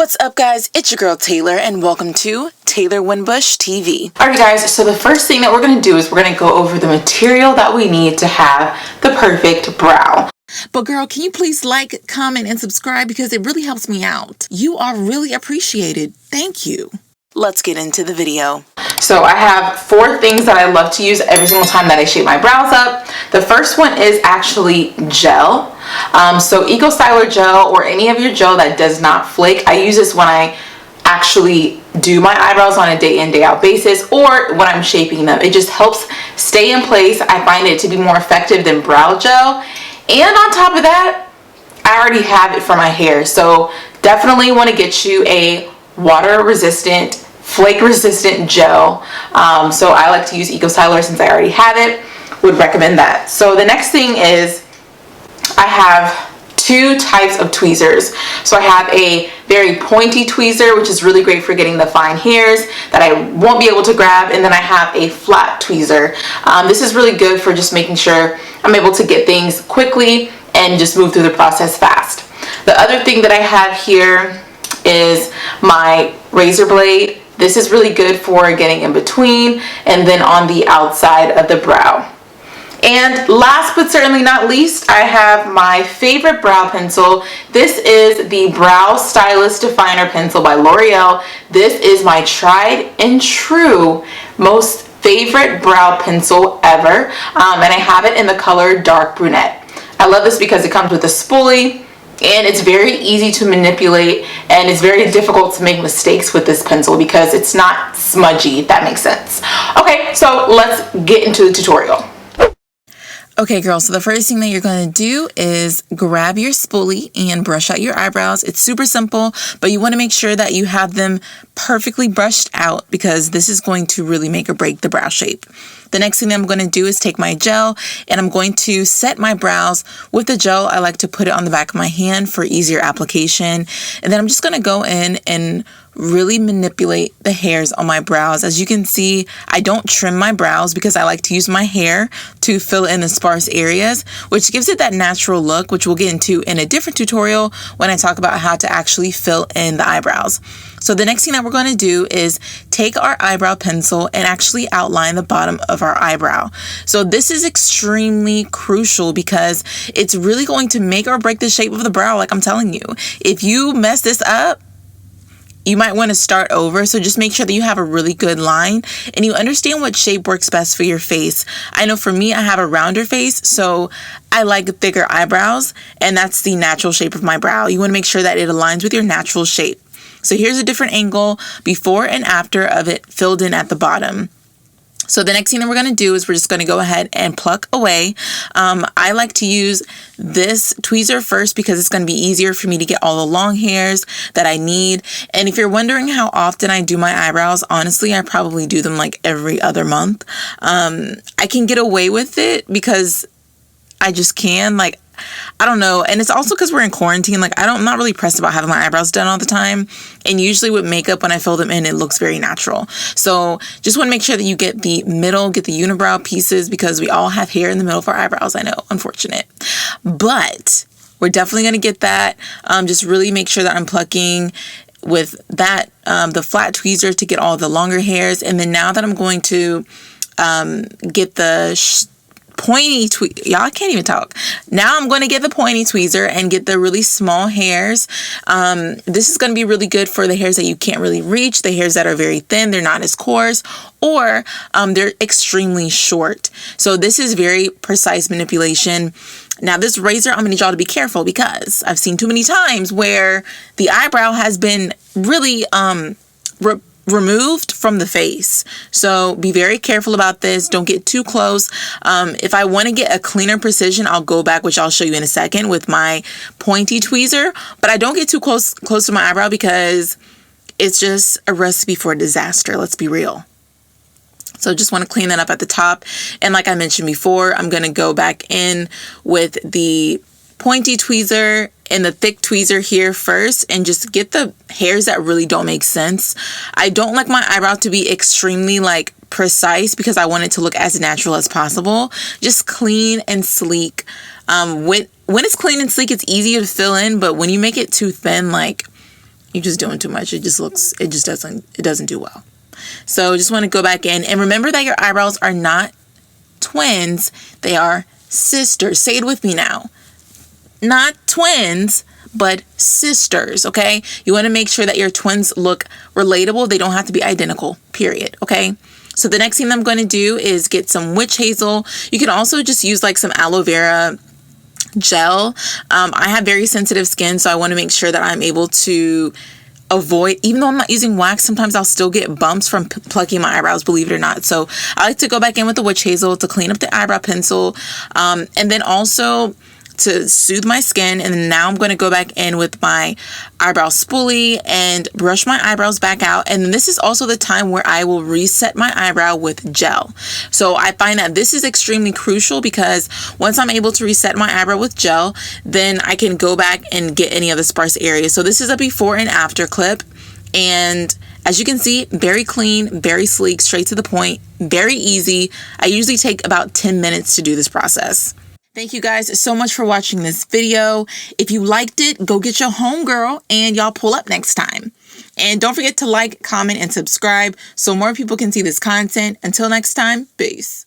What's up, guys? It's your girl Taylor and welcome to Taylor Winbush TV. Alright guys, so the first thing that we're going to do is we're going to go over the material that we need to have the perfect brow. But girl, can you please like, comment, and subscribe because it really helps me out. You are really appreciated. Thank you. Let's get into the video. So I have 4 things that I love to use every single time that I shape my brows up. The first one is actually gel. So Eco Styler gel or any of your gel that does not flake. I use this when I actually do my eyebrows on a day in day out basis or when I'm shaping them. It just helps stay in place. I find it to be more effective than brow gel. And on top of that, I already have it for my hair. So definitely want to get you a water resistant, flake resistant gel. So I like to use Eco Styler since I already have it. Would recommend that. So the next thing is I have 2 types of tweezers. So I have a very pointy tweezer, which is really great for getting the fine hairs that I won't be able to grab, and then I have a flat tweezer. This is really good for just making sure I'm able to get things quickly and just move through the process fast. The other thing that I have here is my razor blade. This is really good for getting in between and then on the outside of the brow. And last but certainly not least, I have my favorite brow pencil. This is the Brow Stylist Definer Pencil by L'Oreal. This is my tried and true most favorite brow pencil ever. And I have it in the color dark brunette. I love this because it comes with a spoolie and it's very easy to manipulate and it's very difficult to make mistakes with this pencil because it's not smudgy, if that makes sense. Okay, so let's get into the tutorial. Okay, girl, so the first thing that you're going to do is grab your spoolie and brush out your eyebrows. It's super simple, but you want to make sure that you have them perfectly brushed out because this is going to really make or break the brow shape. The next thing that I'm going to do is take my gel and I'm going to set my brows with the gel. I like to put it on the back of my hand for easier application. And then I'm just going to go in and really manipulate the hairs on my brows. As you can see, I don't trim my brows because I like to use my hair to fill in the sparse areas, which gives it that natural look, which we'll get into in a different tutorial when I talk about how to actually fill in the eyebrows. So the next thing that we're going to do is take our eyebrow pencil and actually outline the bottom of our eyebrow. So this is extremely crucial because it's really going to make or break the shape of the brow, like I'm telling you. If you mess this up, you might want to start over. So just make sure that you have a really good line and you understand what shape works best for your face. I know for me, I have a rounder face, so I like thicker eyebrows, and that's the natural shape of my brow. You want to make sure that it aligns with your natural shape. So here's a different angle before and after of it filled in at the bottom. So the next thing that we're going to do is we're just going to go ahead and pluck away. I like to use this tweezer first because it's going to be easier for me to get all the long hairs that I need. And if you're wondering how often I do my eyebrows, honestly, I probably do them like every other month. I can get away with it because I just can, like, I don't know. And it's also because we're in quarantine. Like, I'm not really pressed about having my eyebrows done all the time. And usually with makeup, when I fill them in, it looks very natural. So just want to make sure that you get the middle, get the unibrow pieces because we all have hair in the middle of our eyebrows. I know, unfortunate. But we're definitely going to get that. Just really make sure that I'm plucking with that, the flat tweezer to get all the longer hairs. And then now that I'm going to get the pointy y'all, I can't even talk. Now I'm going to get the pointy tweezer and get the really small hairs. This is going to be really good for the hairs that you can't really reach, the hairs that are very thin, they're not as coarse, or they're extremely short. So this is very precise manipulation. Now this razor, I'm going to need y'all to be careful because I've seen too many times where the eyebrow has been really removed from the face. So be very careful about this. Don't get too close. If I want to get a cleaner precision, I'll go back, which I'll show you in a second, with my pointy tweezer. But I don't get too close to my eyebrow because it's just a recipe for disaster. Let's be real. So just want to clean that up at the top. And like I mentioned before, I'm going to go back in with the pointy tweezer and the thick tweezer here first and just get the hairs that really don't make sense. I don't like my eyebrow to be extremely like precise because I want it to look as natural as possible. Just clean and sleek. When it's clean and sleek, it's easier to fill in, but when you make it too thin, like you're just doing too much. It doesn't do well. So just want to go back in and remember that your eyebrows are not twins. They are sisters. Say it with me now. Not twins, but sisters, okay? You want to make sure that your twins look relatable. They don't have to be identical, period, okay? So the next thing I'm going to do is get some witch hazel. You can also just use like some aloe vera gel. I have very sensitive skin, so I want to make sure that I'm able to avoid, even though I'm not using wax, sometimes I'll still get bumps from plucking my eyebrows, believe it or not. So I like to go back in with the witch hazel to clean up the eyebrow pencil, and then also to soothe my skin. And then now I'm going to go back in with my eyebrow spoolie and brush my eyebrows back out. And this is also the time where I will reset my eyebrow with gel. So I find that this is extremely crucial because once I'm able to reset my eyebrow with gel, then I can go back and get any of the sparse areas. So this is a before and after clip. And as you can see, very clean, very sleek, straight to the point, very easy. I usually take about 10 minutes to do this process. Thank you guys so much for watching this video. If you liked it, go get your homegirl and y'all pull up next time. And don't forget to like, comment, and subscribe so more people can see this content. Until next time, peace.